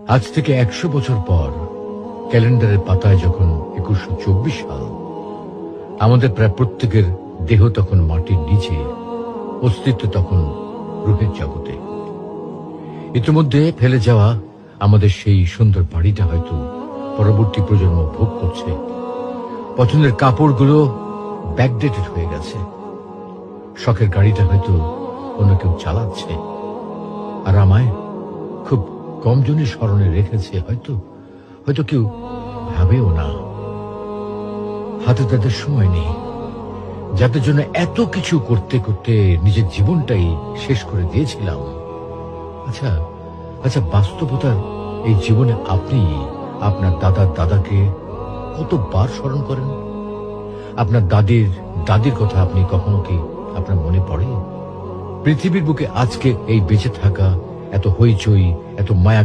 আজ থেকে ১০০ বছর পর ক্যালেন্ডারের পাতায় যখন ২১২৪ সাল, আমাদের প্রায় প্রত্যেকের দেহ তখন মাটির নিচে, অস্তিত্ব তখন রূহের জগতে। ইতিমধ্যে ফেলে যাওয়া আমাদের সেই সুন্দর বাড়িটা হয়তো পরবর্তী প্রজন্ম ভোগ করছে। পছন্দের কাপড়গুলো ব্যাকডেটেড হয়ে গেছে। শখের গাড়িটা হয়তো অন্য কেউ চালাচ্ছে, আর আমায় খুব কম জনই স্মরণে রেখেছে। হয়তো হয়তো কেউ ভাবেও না। হাতে তাদের সময় নেই, যাদের জন্য এত কিছু করতে করতে নিজের জীবনটাই শেষ করে দিয়েছিলাম। আচ্ছা আচ্ছা, বাস্তবতার এই জীবনে আপনি আপনার দাদার দাদাকে কতবার স্মরণ করেন? আপনার দাদির দাদির কথা আপনি কখনো কি আপনার মনে পড়ে? পৃথিবীর বুকে আজকে এই বেঁচে থাকা, এত হইচই, এত মায়া